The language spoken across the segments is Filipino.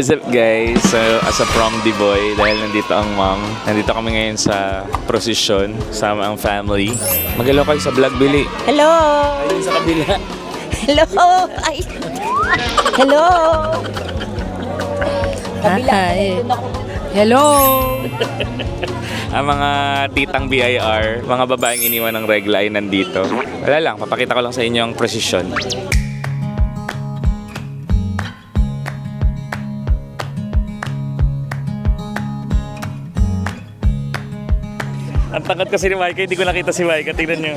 What's up guys? So, as a prom boy, dahil nandito ang mom, nandito kami ngayon sa prosesyon, sama ang family. Magalaw kayo sa vlog, Billy. Hello! Ayun sa kabila. Hello! Ay! Hello! Hi. Hello! Ang mga titang BIR, mga babaeng iniwan ng regla ay nandito. Wala lang, papakita ko lang sa inyo ang prosesyon. Ang tangkad kasi ni Micah, hindi ko nakita si Micah. Tingnan nyo.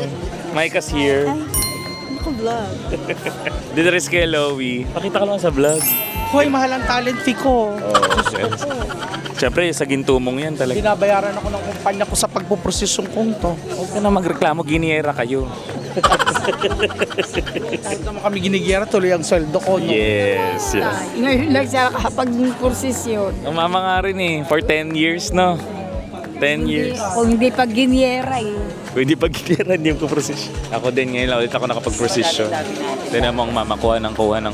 Micah's here. Ako vlog. Dito rin kay Lowy. Pakita ko lang sa vlog. Hoy, mahal ang talent fee ko. Siyempre, sa gintumong yan talaga. Binabayaran ako ng kumpanya ko sa pagpuprosesong konto. Huwag ka na magreklamo, giniyera kayo. Kahit naman kami ginigiyara, tuloy ang sweldo ko. No? Yes, yes. Ngayon lang siya kapag-prosesyon. Ang mama nga rin eh, for 10 years, no? 10 years. Kung hindi pag giniyera eh. Pwede pag giniyera, hindi ko prosesyon. Ako din ngayon lang ulit ako nakapag-prosesyon. Tignan mo ang mama, kuha ng kuha.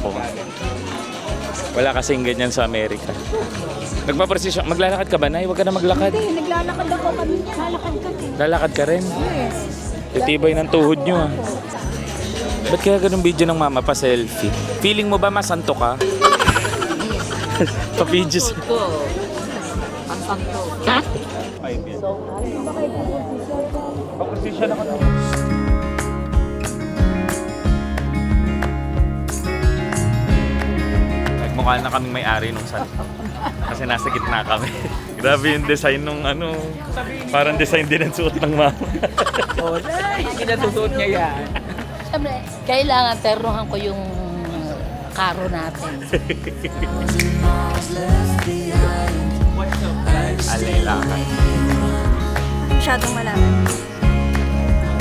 Wala kasing ganyan sa Amerika. Nagpa-prosesyon, maglalakad ka ba, Nay? Huwag ka na maglakad. Hindi, naglalakad ako kami. Lalakad kami. Lalakad ka rin? Yes. Titibay ng tuhod nyo ah. Ba't kaya ganun video ng mama pa selfie? Feeling mo ba masanto ka? Pa-videos. Ang santo. Pa-prosesyon ako na. Nagmukha na kaming may-ari nung salto. Kasi nasa gitna kami. Grabe yung design nung ano. Parang design din ang suot ng mama. Hindi natutuot niya yan. Siyempre, kailangan ternohan ko yung karo natin. Alailakan. Masyadong malaman.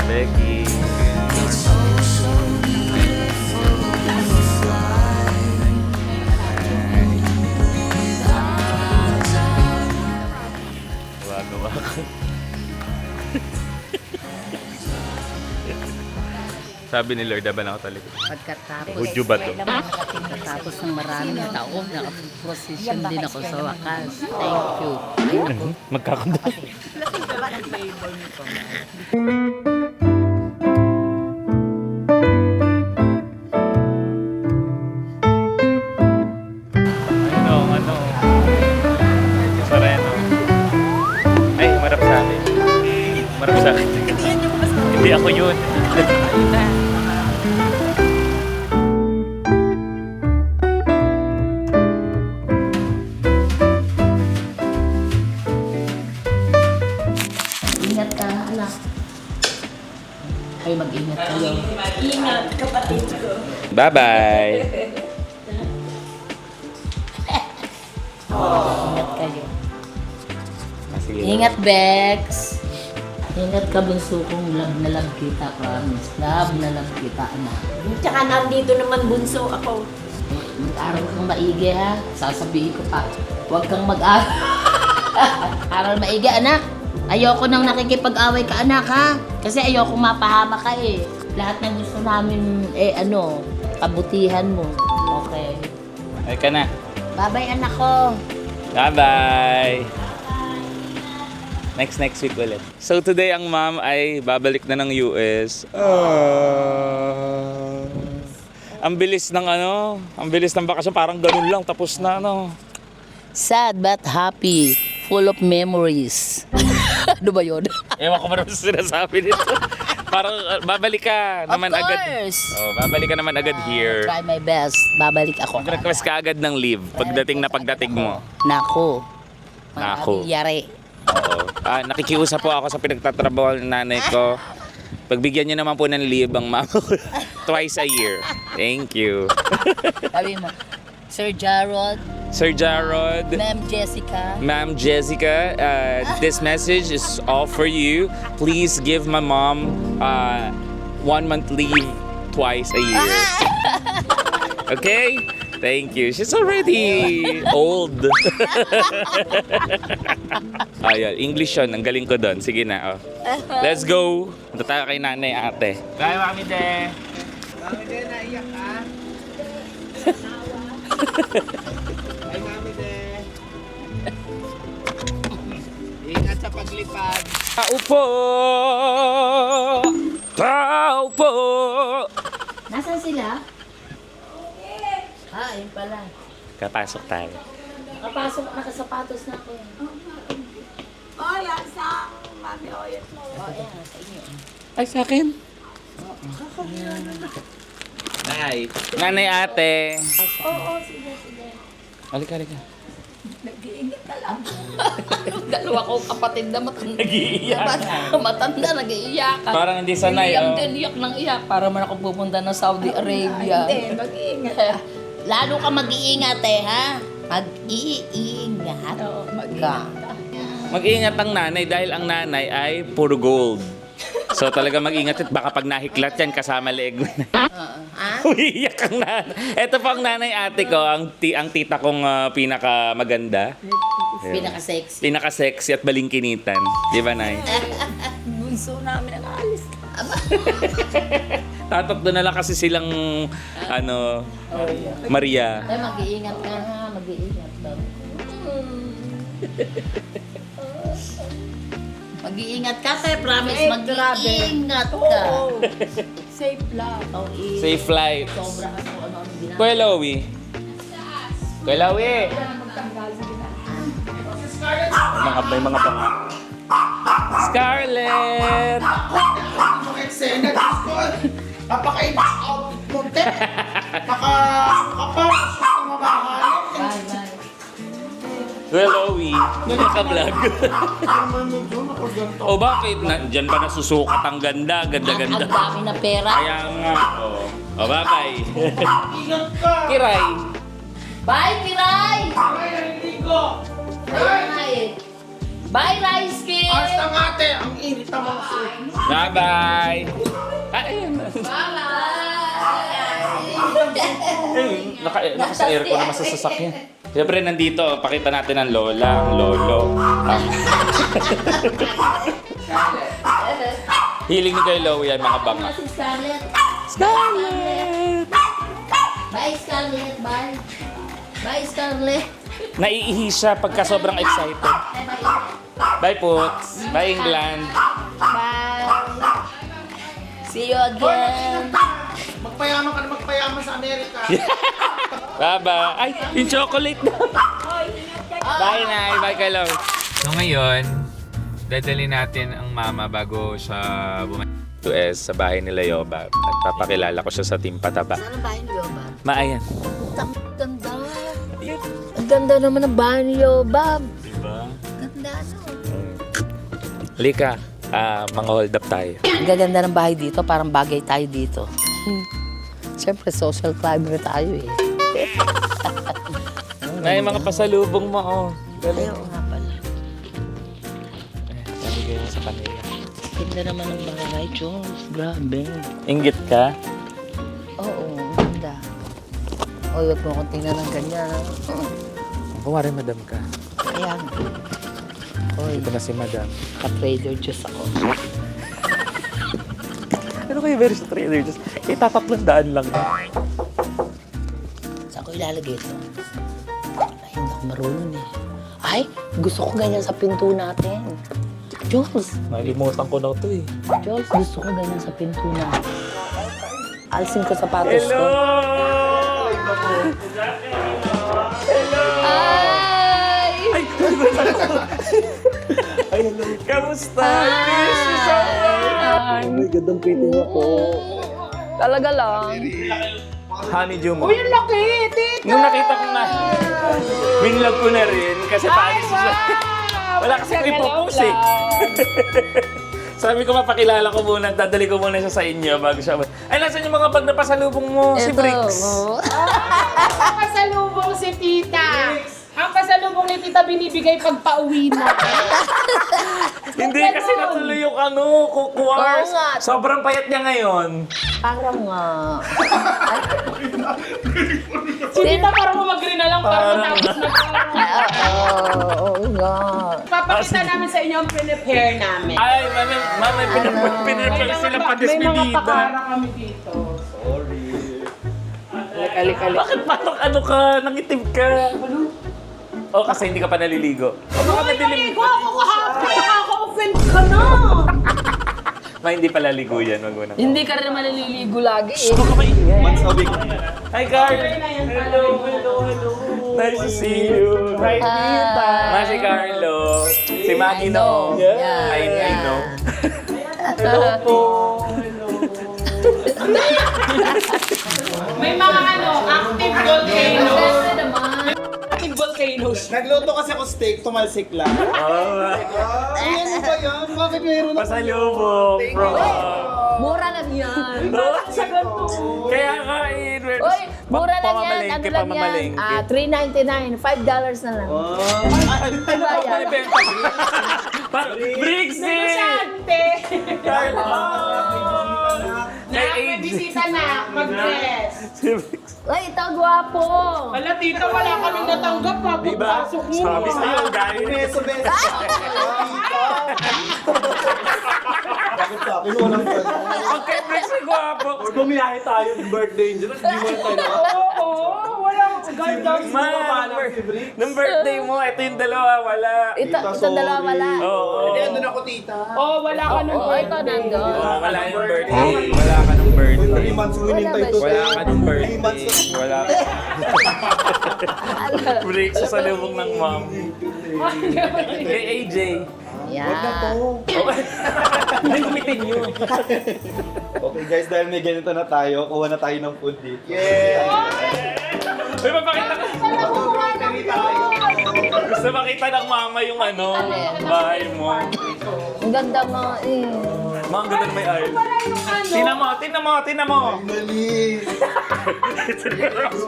Becky. Wagawa ka. Sabi ni Lord, ba na ako talikod? Pagkatapos, Hudyo ba to? pagkatapos ng maraming taon, nakapag-prosesyon din ako sa wakas. Thank you. Ay, naku. Magkakanda. Ano? Sareno. Ay, marap sa akin. Marap sa akin. Hindi ako yun. Ingat ka, anak. Ay, mag-ingat kayo. Ingat, kapatid ko. Bye-bye. Ingat kayo. Sige. Ingat, Bex. Ingat ka, bunso kong love na love kita, promise. Love na love kita, anak. Tsaka nandito naman bunso ako. Mag-aral kang maigi, ha? Sasabihin ko pa, huwag kang mag-aral. Aral maigi, anak. Ayoko nang nakikipag-away ka, anak, ha? Kasi ayoko mapahama ka, eh. Lahat ng gusto namin, kabutihan mo. Okay. Ay ka na. Bye-bye, anak ko. Bye-bye! Next week ulit. So today ang mom ay babalik na ng US. Ang bilis ng ang bilis ng bakasyon, parang ganun lang, tapos na Sad but happy. Full of memories. Ano ba yun? Ewan ko ba naman sinasabi nito. Parang babalik ka naman Of agad. course. Oh, babalik ka naman agad here. Try my best. Babalik ako. Mag-request ka agad ng leave pagdating mo. Nako. Nako. Yari. Oo. Nakikiusap po ako sa pinagtatrabaho ng nanay ko. Pagbigyan niyo naman po ng leave ang mama ko twice a year. Thank you. Sabi mo, Sir Jarrod, Sir Jarrod, Ma'am Jessica, this message is all for you. Please give my mom 1 month leave twice a year. Okay? Thank you. She's already old. Ayun, English yun. Ang galing ko doon. Sige na. Let's go. Punta tayo kay nanay ate. Bye, Mami De. Mami De, naiyak ka? Ay, Mami De. paglipad. Tao po! Tao po! Nasaan sila? Ah, ayun pala. Kapasok tayo. Nakapasok, nakasapatos na ako. Oh, yan sa mami oil. Oh, ayan, sa inyo. Ay, sa akin. Nay. Nanay ate. Oo, sige, sige. Halika. Dalawa kong kapatid na matanda. Nag-iiyak. Matanda, nag-iiyakan. Parang hindi sanay, Iyak oh. din, iyak ng iyak. Para man ako pupunta ng Saudi Arabia. Hindi, mag-iingat. Lalo ka mag-iingat ha? Mag-iingat Oo, ka. mag-iingat. Mag-ingat ang nanay dahil ang nanay ay puro gold. So talaga mag-ingat at baka pag nahiklat yan kasama leeg mo na. Ha? Umiiyak ang nanay. Ito po ang nanay ate ko, ang tita kong pinakamaganda. Pinaka-sexy. Pinaka-sexy at balingkinitan. Di ba, Nay? Bunso namin ang alis. Tatatlo na lang kasi silang, Maria. Ay, mag-iingat ka ha. Mag-iingat daw. Mag-iingat ka, kaya promise, Eh, mag-iingat ka. Oo. Safe lang. Oh, Safe flight. Sobra kasi kung ano-ano ginagawa. Kuya Lowy. Kuya Lowy. May mga panga. Scarlett! Mga eksena, Diyos ko. Napaka-iba outfit mo, te. Nakapasok sa mamahalin. Bye, bye. Kuya Lowy. Naka-vlog. Naman medyo nakuganto. O bakit? Diyan ba nasusukat ang ganda? Ganda-ganda. Ang dami na pera. Kaya nga. O bye-bye. Ingat ka. Kiray. Bye, Kiray! Ay, naliligo. Ayun nga eh. Bye, Rice Kid! Ars ng ate, ang init ng mga suit. Bye-bye. Ayun. Naka sa aircon naman sa sasakyan. Siyempre nandito, pakita natin ang lola, ang lolo. Hiling ni Kuya Lowy yan, mga banga. Si Scarlett. Scarlett! Bye, Scarlett. Bye. Bye, Scarlett. Naiihi siya pagka sobrang excited. Bye, bye. Bye, Poots. Bye, England. Bye. See you again. Magpayaman ka na magpayaman sa Amerika. Bye-bye. Ay, yung chocolate na. Bye, Nay. Bye, Kuya Lowy. So ngayon, dadalhin natin ang mama bago siya bumalik to sa bahay nila Yoba. At papakilala ko siya sa Team Pataba. Saan ang bahay ni Yoba? Maayan. Ang ganda. Ang ganda naman ng bahay ni Yoba. Diba? Ganda no. Halika, mga hold up tayo. Ang gaganda ng bahay dito, parang bagay tayo dito. Siyempre, social climber tayo eh. Nay, mga pasalubong mo, oh. Ayaw nga pala. Nabigay mo sa kanila. Ganda naman ng bahay, Jules. Grabe. Inggit ka? Oo, ganda. O, huwag mo akong tingnan ng ganyan. Kumari, madam ka. Kaya nga. Oy, Ito na si madam. ka-trader Diyos ako. Ano kayo very sa trader? Just, itatatlandaan lang. Saan ko ilalagay ito? Ay, hindi ako marunong eh. Ay, gusto ko ganyan sa pinto natin. Jules, Nalimutan ko na ito eh. Jules, gusto ko ganyan sa pinto natin. Alsin ko sapatos ko. Ay! Ay, kamusta? Miss you so much! Ay, gandang pretty niyo po. Talaga lang. Honeydew mo. Uy, ang laki! Tita! Nung nakita ko na, binlog ko na rin kasi paalis siya. Wala kasi ko ipopost eh. Sabi ko mapakilala ko muna, dadali ko muna siya sa inyo bago siya. Ay, nasan yung mga bag na pasalubong mo? Si Bricks. Ang pasalubong si tita. Ang pasalubong ni tita binibigay pag pauwi na. Hindi kasi natuloy yung kukwars. Oo nga. Sobrang payat niya ngayon. Parang nga. Si tita parang umagri na lang para matapos na Oo nga. Papakita namin sa inyo ang prepare namin. Ay, mami, pinapag sila pa May mga despedida. pakara kami dito. Bakit parang ka? Nangitim ka? O, kasi hindi ka pa naliligo. O, baka madilim. Ako kahapon, saka ako Mag-open ka na! Ma, hindi pala ligo yan. Wag mo na. Hindi ka rin naman naliligo lagi eh. Once a week. Hi, Carl! Hello. Nice to see you. Right, Ma, si Carlo. Si Maggie, no? Yeah. I know. May mga active volcano. Siyempre naman. Active volcanoes. Nagluto kasi ako steak, tumalsik lang. Ano ba yan? Bakit mayroon ako? Pasalubong, bro. Mura lang yan. Kaya kain. Uy, mura lang yan. Ano lang yan? $3.99. $5 na lang. Diba yan? Brixie! Sante! Carlo! Na, may bisita na. Mag-dress. Ay, ito gwapo. Wala, tita, wala kaming natanggap ha. Diba? Pagpasok mo. Sabi sa'yo, galing. Beso-beso. Bakit sa akin? Walang Pag kay Brixie, gwapo. Or bumiyahe tayo ng birthday niya. Hindi mo tayo. Oo, walang guidance. Nung birthday mo, ito yung dalawa, wala. Ito dalawa wala. Oo. Hindi, andun ako, tita. Oh, wala ka nun. Oo, ito nandun. Wala yung birthday. Wala ka nung birthday. 3 months winning Wala tayo ba to. Wala ka nung birthday. 3 months. Wala ka. Brixie sa lubong ng mom. Kay AJ. Yan. Ay, gumitin nyo. Okay guys, dahil may ganito na tayo, kuha na tayo ng food date. Yeah! Uy, mapakita ka. Gusto makita ng mama yung bahay mo. Ang ganda mo eh. Mga ganda na may aisle. Tina mo. Mali!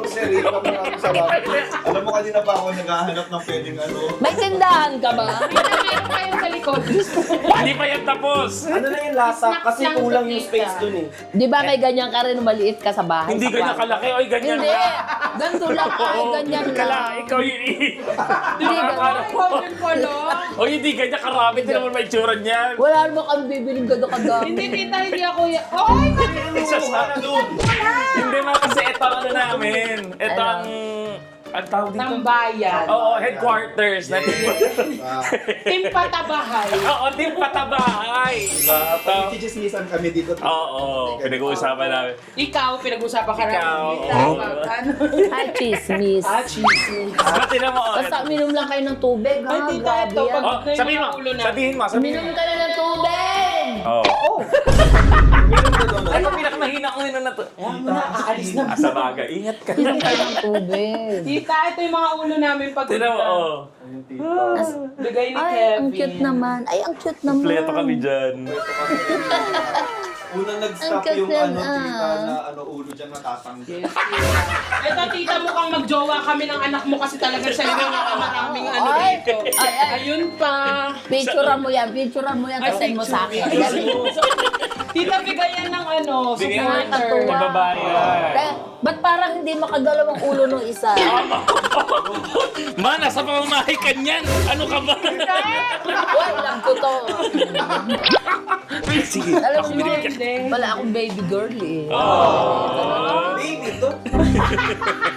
Sorry, maraming salamat. Alam mo, kanina pa ako naghahanap ng pwedeng May tindahan ka ba? Meron kayong sa likod. Hindi pa yan tapos. Ano na yung lasa? Kasi kulang yung space dun eh. Di ba may ganyan ka rin maliit ka sa bahay? Hindi sa ganyan kwarto? kalaki. Oy, ganyan Hindi. ka. Ganito lang ay ganyan Kala, lang. ikaw yun Hindi ganyan. Open ko, no? O hindi ganyan karami. Hindi naman may tsura niyan. Wala naman kami bibiling gado kadami. Hindi, tita, hindi ako yan. Oy, Isa sa Hindi ma kasi ito ang namin. Ito ang tawag dito. tambayan. Oo, headquarters na Team Patabahay. Oo, team Patabahay. Pag-chismisan kami dito. Oo, pinag-uusapan namin. Ikaw, pinag-usapan ka Ikaw, namin. oo. Ano? Ay, chismis. Chismis. Ba't mo? Basta minom lang kayo ng tubig, ha? Ay, tita, Grabe ito, yan. Oh, sabihin mo. Minom ka na ng tubig! Oo. Ano pinakamahina ko yun na to? Aalis na. Sa bagay, ingat ka. Minom ka ng tubig. Tita, ito yung mga ulo namin pag Tira mo, oo. Bigay ni Ay, Kevin. ang cute naman. Ay, ang cute naman. Kompleto kami dyan. Unang nag-stop Ang yung ganda, tita na ulo dyan natatanggal. Ito, tita, mukhang magjowa kami ng anak mo kasi talaga siya yung mga maraming Ay, dito. ay, ay. Ayun pa. Picturean mo yan. Picturean mo yan. Kasi mo sa akin. Ayan. Tita, bigayan ng Bigyan mo supporter. ng pababayan. Kaya, ba't parang hindi makagalaw ang ulo ng isa? Ma, nasa pamamahay ka niyan. Ano ka ba? Wala lang ko to. Sige, Alam ako mo, binigyan. wala akong baby girl eh. Baby to?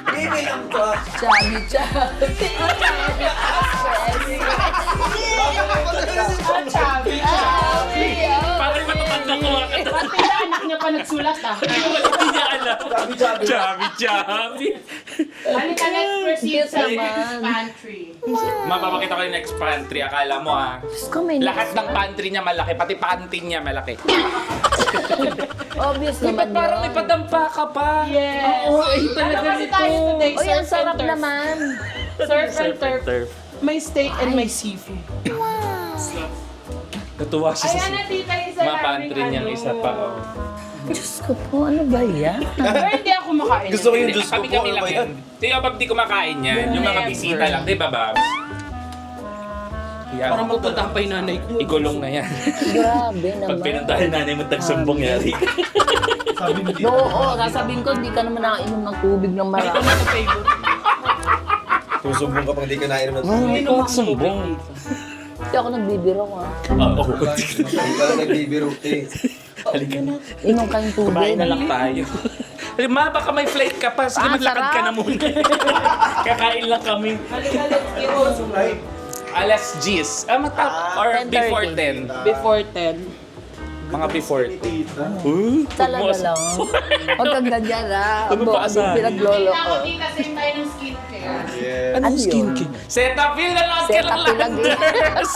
Baby lang to ah. Chubby, chubby. Chabi, chabi. Parang matapag na ko. Pati na anak niya pa nagsulat ah. Hindi niya alam. Chabi. Halika, let's proceed Cute sa naman. pantry. Mapapakita ko yung next pantry. Akala mo Diyos ko, may lahat ng pantry niya malaki. Pati panty niya malaki. obvious Ba't naman parang may yun. padampa ka pa? Yes. Oo, ay Ano talaga kasi tayo nito. today? Uy, ang Surf sarap and turf. naman. Surf and turf. May steak and may seafood. Natuwa siya Ayan sa na, tita, isa mga naming pantry niyang isa pa. Oh. Diyos ko po, ano ba yan? Pero hindi ako makain. Gusto ko yung juice ko po. Kami Ano lang ba yan. yan? Tiyo, pag di kumakain yan, yung mga Never. bisita lang, di ba, Babs? Yan. Parang magtatapay nanay ko. Ikulong na yan. Grabe Pag naman. pinuntahan nanay mo, tagsumbong yari. Sabi mo dito. Oo, sasabihin ko, hindi ka naman nakainom ng tubig ng Ito marami. na favorite. Susumbong ka pang di ka nainom ng Hindi ko magsumbong. Hindi ako nagbibiro ha. Oo. Hindi ka na nagbibiro eh. Halika na. Inom kayong tubig. Kumain na lang tayo. Ma, baka may flight ka pa. Sige, Ah, maglakad ka sarap. na muna. Kakain lang kami. Halika, let's get Alas 10. Or 10:30. before 10. Before 10. Mga before 10. Talaga lang. Huwag kang ganyan ha. Ano ba asahan? Pinaglolo ko. Tita, same tayo ng skincare. Ano yun? Cetaphil, nanood ka ng Cetaphil lagi. Landers.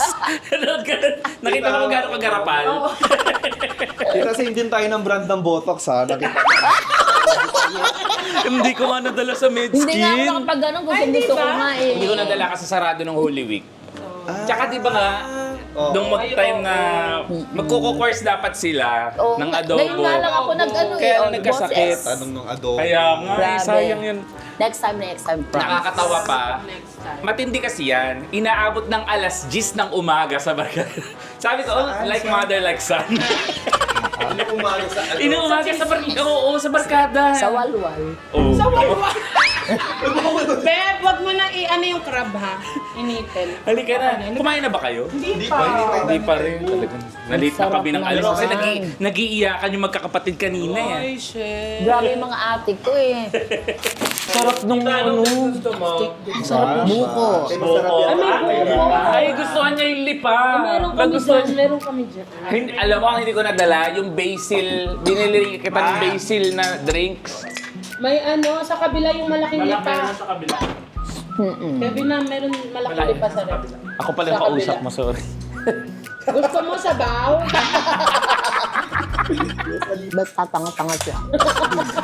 Nanood ka. Nakita mo kung gano'ng kagarapal. Kita same din tayo ng brand ng Botox ha. Nakita Hindi ko nga nadala sa Hindi nga ako Medskin. nakapag ganun. Gusto ko nga eh. Hindi ko nadala kasi sarado ng Holy Week. Tsaka di ba nga, nung mag-time na magkuko-course dapat sila Oo. ng adobo. Ngayon nga lang ako nag-ano Kaya eh. nagkasakit. Boses. tanong ng adobo. Kaya nga, Grabe. sayang yun. Next time. Promise. Nakakatawa pa. Next time. Matindi kasi yan. Inaabot ng alas 10 ng umaga sa barkada. Sabi ko, like mother, like son. Ano umaga sa ano? Inuumaga sa barkada. Oo, sa barkada. Sa walwal. Oo. Beb, wag mo na i-ano yung crab ha. Initin. Halika na. Kumain na ba kayo? Hindi pa. Hindi pa rin. Talagang nalit na kami ng Sarap alas. Kasi naman. nag-iiyakan yung magkakapatid kanina eh. Ay, shit. Grabe yung mga ate ko eh. Sarap nung ano. Gusto mo? Sarap buko. Ay, gustuhan niya yung lipa. Meron kami dyan. Hindi, alam mo, hindi ko nadala yung basil. Binili kita ng basil na drinks. May ano, sa kabila yung malaking lipa. sa kabila. Kevin na, meron malaking lipa sa rep. Ako pala yung Sa kausap kabila. mo, sorry. Gusto mo sabaw? Ba't tatanga-tanga siya?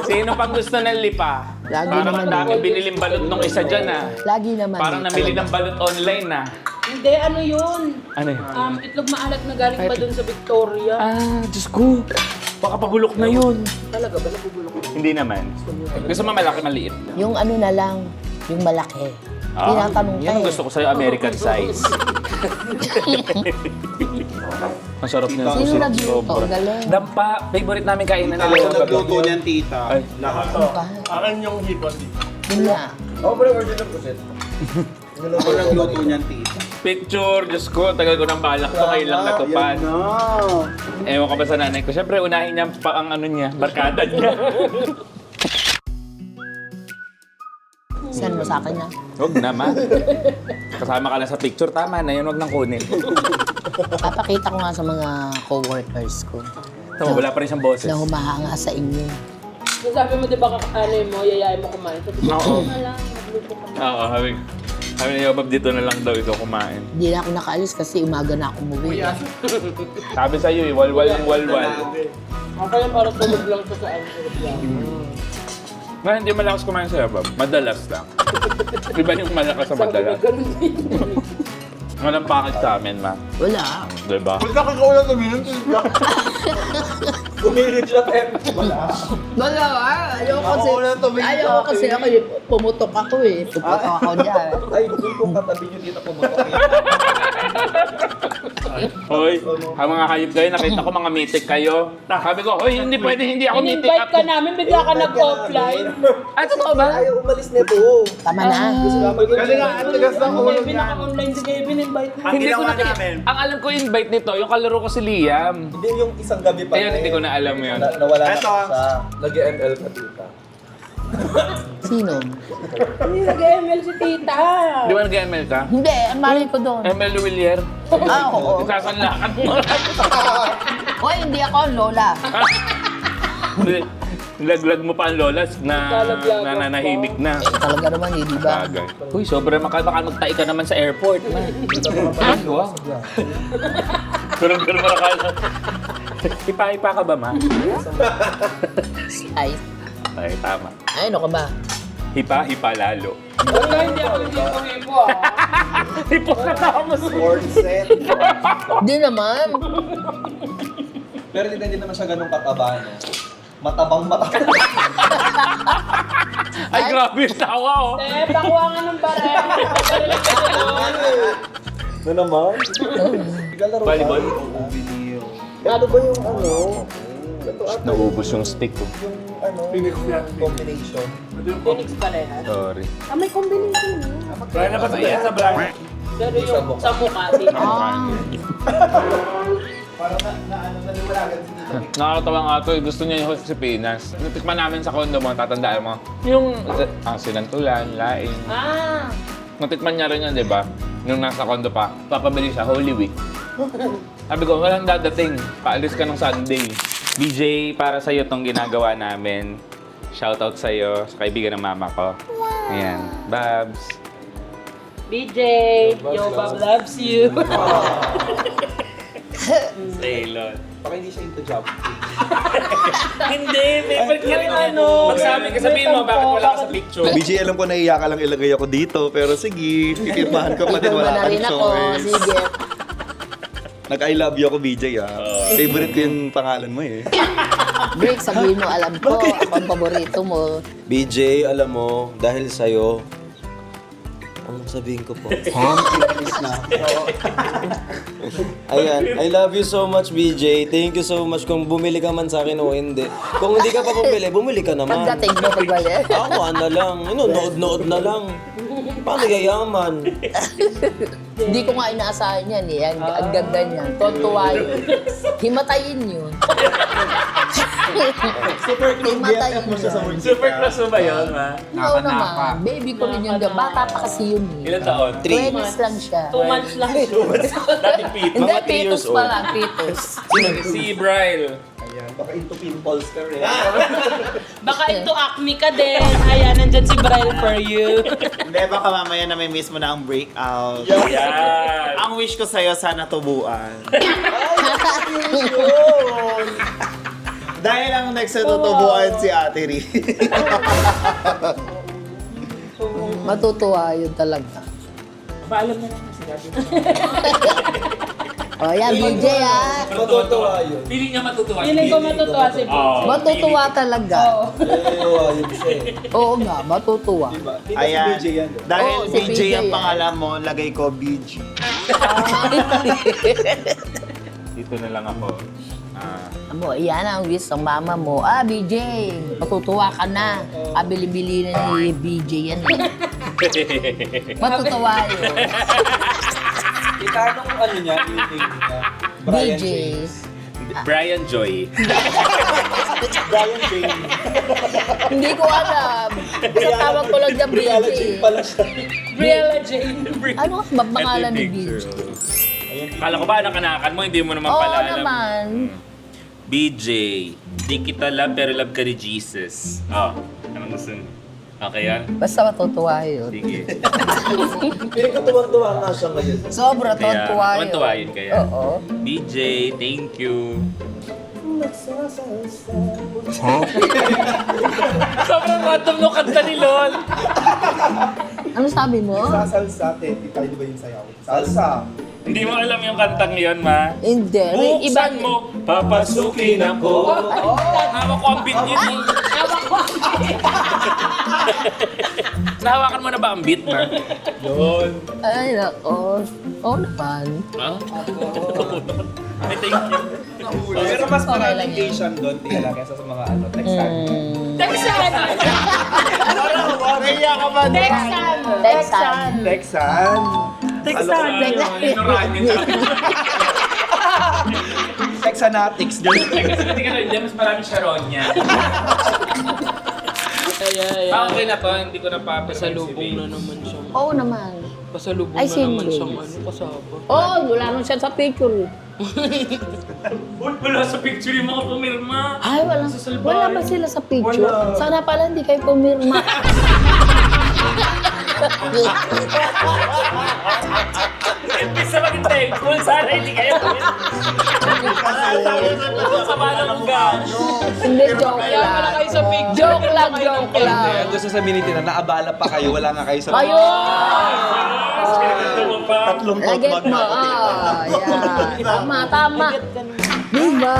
Sino pang gusto ng lipa? Lagi Parang naman ang dami biniling balot nung isa dyan ah. Lagi naman. Parang eh, namili talaga. ng balot online ah. Hindi, ano yun? Ano yun? Itlog maalat na galing pa dun sa Victoria. Ah, Diyos ko. Baka pabulok na yun. Talaga ba? Nabubulok ko. Hindi naman. Gusto mo malaki, maliit? Yung ano na lang, yung malaki. Tinatanong ka Yan ang eh. gusto ko sa'yo, American size. Ang sarap niya. Sino susit, nagluto? sobra. Galing. Dampa, favorite namin kainan nila. Ako nagluto niyan, tita. Ay. Ano ka? Akin yung hipon. Yun nga. Ako pala original ko set. Ako nagluto niyan, tita. Picture, Diyos ko, tagal ko nang balak to, kayo lang natupad. Ewan ka ba sa nanay ko? Siyempre, unahin niya pa ang ano niya, barkada niya. Send mo sa akin na. Huwag naman. Kasama ka lang sa picture, tama na yun, huwag nang kunin. Papakita ko nga sa mga co-workers ko Tama, wala pa rin siyang boses. na humahanga sa inyo. So, sabi mo, di ba, yayain mo kumain? So, Oo. na lang, nagluto ka na. Oo, sabi ni Yobab, dito na lang daw ikaw kumain. Hindi na ako nakaalis kasi umaga na ako umuwi. Sabi sa'yo eh, walwal ng walwal. Ako yung parang tulog lang sa saan. Tulog lang. Nga, hindi malakas kumain sa Yobab. Madalas lang. Iba yung malakas sa madalas. Ganun din. Walang pakit sa amin, ma. Wala. Diba? Ba't ako ikaw lang tumingin, tita? Kumilit siya, Pep. Wala ayaw kasi. Ako lang tumingin Ayaw sa kasi akin. ako pumutok ako eh. Puputok ako dyan. Ay, doon ko katabi nyo dito pumatok. Hoy, ang mga hayop kayo, nakita ko mga mitik kayo. Sabi ko, hoy, hindi pwede, hindi ako mitik. In-invite ka namin, bigla ka nag-offline. Ah, totoo ba? Ayaw umalis nito. Tama na. Kasi nga, ang tigas ng ulo Kevin, niyan. naka-online si Kevin, invite mo. Hindi ko na Ang alam ko invite nito, yung kalaro ko si Liam. Hindi yung isang gabi pa. Ayun, hindi ko na alam yun. Nawala na Eto. siya. Nag-ML ka, tita. Sino? Hindi nag-ML si tita. Di ba nag-ML ka? Hindi, ang mali ko doon. ML Willier? Ah, oo. Sasanlakan mo. Hoy, hindi ako ang lola. Laglag mo pa ang lolas na Lalaglagan pa. nananahimik na. Talaga naman eh, di ba? Bagay. Uy, sobra baka magtai ka naman sa airport. Ay, wow. Gano'n mo na kaya. Ipa-ipa ka ba, ma? Ay, Ay, tama. ay, ano ka ba? Hipa lalo. Wala, hindi ako hipo-hipo ah. Hipo ka tama sa... Board set. Hindi naman. Pero hindi naman siya ganun kataba, no? Matabang mata. Ay, grabe yung tawa, oh. Pakuha nga ng barel. Barel ka doon. Na naman? Galaro ba? Volleyball? Ano ba yung ano? Ito ata Naubos yung stick ko. yung ano? Combination. Phoenix parehas. Sorry. Ah, may combination. Kaya na ba sa vlog? Pero yung sa mukha, di ba? Nakakatawa nga to, gusto niya yung Josephinas. Natikman namin sa condo mo, tatandaan mo. Yung sinantulan, laing. Ah, Natikman niya rin yan, di ba? nung nasa condo pa, papabili siya Holy Week. Sabi ko, walang dadating. Paalis ka ng Sunday. BJ, para sa'yo tong ginagawa namin. Shoutout sa'yo, sa kaibigan ng mama ko. Ayan. Babs. BJ, yo, Bob loves you. Taylor. Baka hindi siya into job. Hindi, favorite ka rin ano. Magsabi ka, sabihin mo, bakit wala ka sa picture? BJ, alam ko naiiyak ka lang ilagay ako dito, pero sige, kikirmahan ko pa din, wala na kang rin ako. choice. Sige. Nag-I love you ako, BJ, Favorite ko yung pangalan mo, eh. Break, sabihin mo, alam ko, ako ang paborito mo. BJ, alam mo, dahil sa'yo, anong sabihin ko po? Ayan, I love you so much, BJ. Thank you so much kung bumili ka man sa akin o hindi. Kung hindi ka pa bumili ka naman. Pagdating mo, pagbalik. Ako, ano lang, nood na lang. Paano yayaman? Hindi ko nga inaasahan yan eh. Ang ganda niyan. Tontuwa yun. Himatayin yun. Super close Himatayin BFF mo siya sa yun. musika. Super close mo ba yun, ma? Oo naman. Baby ko rin yun. Bata pa kasi yun eh. Ilan taon? 20s lang siya. 2 months lang siya. Dati Pete. Hindi, Mga 3 years pitos pa old. lang. Pitos. Si Bryle. Ayan, baka into pinpolster, eh. Baka ito acne ka din. Ayan, nandyan si Brian for you. Hindi, baka mamaya na may miss mo na ang breakout. Yan. Ang wish ko sa'yo, sana tubuan. Dahil ang next na tutubuan si Ate Ri. Matutuwa yun talaga. Paalam na lang kasi natin. O yan, BJ ah. Matutuwa yun. Feeling niya matutuwa. Feeling ko matutuwa si BJ. Matutuwa talaga. Matutuwa yun siya eh. Oo nga, matutuwa. Diba? Tita si Ayan. BJ yan. Dahil Oo, si BJ BJ ang yan. pangalan mo, lagay ko BG. Dito na lang ako. Amo, iyan ang wish ng mama mo. BJ, matutuwa ka na. Bili-bili na ni BJ yan eh. Matutuwa yun. Tita, anong ano niya? Yung name niya? BJ. Brian Joy. Brian James. Hindi ko alam. Basta tawag ko lang dyan BJ. Pala siya. Briella Jane. Ano ang pangalan ni BJ? Kala ko ba anak-anakan mo, hindi mo naman Oo pala alam. naman. BJ, di kita love pero love ka ni Jesus. Anong gusto mo? Okay yan? Basta matutuwa yun. Sige. Piling ko tuwang-tuwa nga siya ngayon. Sobra, Kaya, tuwa yun. tuwa yun kaya. Oo. BJ, thank you. Sobrang random no kanta ni Lol. Ano sabi mo? Sasalsa, Tita, di ba yung sayaw? Salsa. Hindi mo alam yung kantang yon, ma. Hindi. Buksan mo, papasukin ako. Hawak ko ang beat yun eh. Nahawakan mo na ba ang beat, ma? Yun. Ay, nako. Oo naman. Ay, thank you. Pero mas Okay lang maraming yan. Asian doon, Tita, kaysa sa mga ano, Texan. Texan! Naiya ka ba? Texan! Texan. Texan. Texan! Texanatics dyan. Hindi ka rin, mas maraming Sharon niya. Okay na to, hindi ko Pasalubong na naman siya. Oo naman. Pasalubong Ay, na naman sino? siyang ano, kasama. Oo, wala nung siya sa picture. Wala sa picture yung mga pumirma. Ay, wala ba sila sa picture? Sana pala hindi kayo pumirma. Imbis na maging thankful, sana hindi kayo pumirma. Sama na mong gano. Hindi, joke Kaya pala lang. kayo sa picture. Joke lang, joke lang. Doon sa minute na naabala pa kayo, wala nga kayo sa... Ayun! Tatlong talk Lagit mo. Yan. Tama, tama. Diba?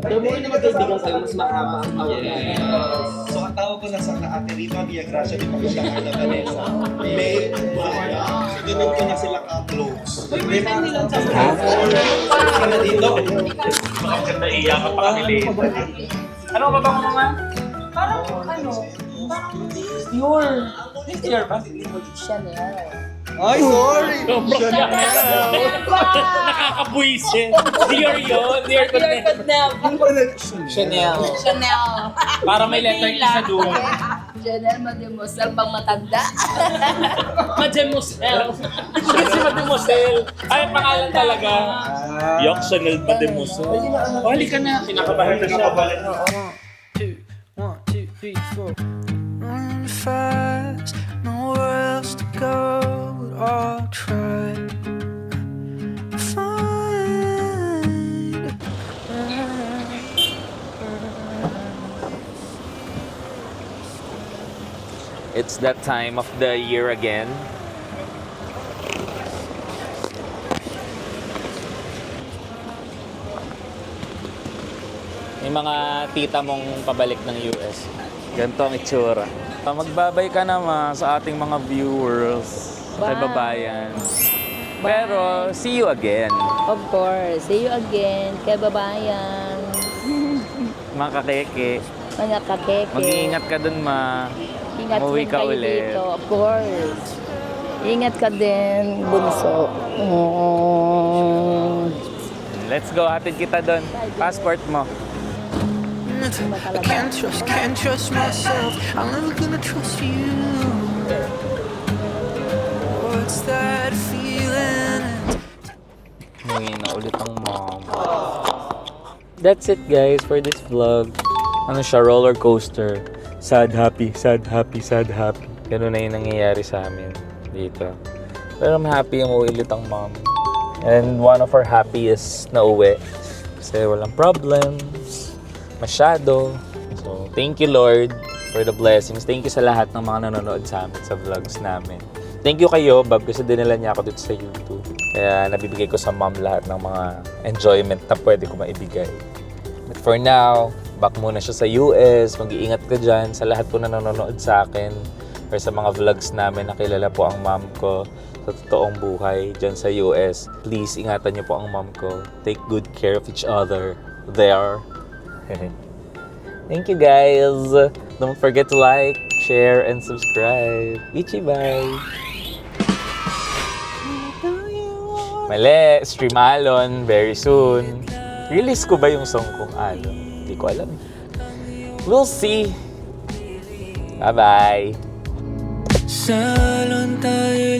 Buwan oras na. So, ang tawag ko na sa Ate Rita, Via Gracia, di pa ko siya kaya Vanessa. May Maya. So, ganun ko na sila ka-close. May mga sila dito. Maganda iyakan pa kami late. Ano ba bang mga? Parang ano? Parang pure. Pure ba? Siya na yan. Ay, sorry! Nakakabwisit. Dear yun. Dear Chanel. Chanel. Para may letter E sa dulo. Chanel, Mademoiselle, pang matanda. Mademoiselle. Sige si Mademoiselle. Ay, pangalan talaga. Yok, Chanel Mademoiselle. Hali ka na. Kinakabahan na siya. Run fast, nowhere else to go, but I'll try. Find. It's that time of the year again. May mga tita mong pabalik ng US. Ganito ang itsura. Magbabay ka naman sa ating mga viewers. Kay babayan. Pero, see you again. Of course. See you again. Kay babayan. Mga kakeke. Mga kakeke. Mag-iingat ka dun, ma. Ingat Umuwi din ka kayo ulit. dito. Of course. Ingat ka din, bunso. Let's go, hatid kita dun. Passport mo. I can't trust myself. I'm never gonna trust you. What's that feeling? Ngayon na ulit ang mom. That's it guys for this vlog. Ano siya, roller coaster. Sad, happy, sad, happy, sad, happy. Ganun na yung nangyayari sa amin dito. Pero I'm happy ang uwi ulit ang mom. And one of our happiest na uwi. Kasi walang problems. Masyado. So, thank you Lord for the blessings. Thank you sa lahat ng mga nanonood sa amin sa vlogs namin. Thank you kayo, Bob, kasi dinala niya ako dito sa YouTube. Kaya nabibigay ko sa mom lahat ng mga enjoyment na pwede ko maibigay. But for now, back muna siya sa US. Mag-iingat ka dyan sa lahat po na nanonood sa akin or sa mga vlogs namin na kilala po ang mom ko sa totoong buhay dyan sa US. Please, ingatan niyo po ang mom ko. Take good care of each other there. Thank you guys. Don't forget to like, share, and subscribe. Ichi bye. Mali, stream Alon very soon. Release ko ba yung song kong Alon? Hindi ko alam. We'll see. Bye-bye. Salon tayo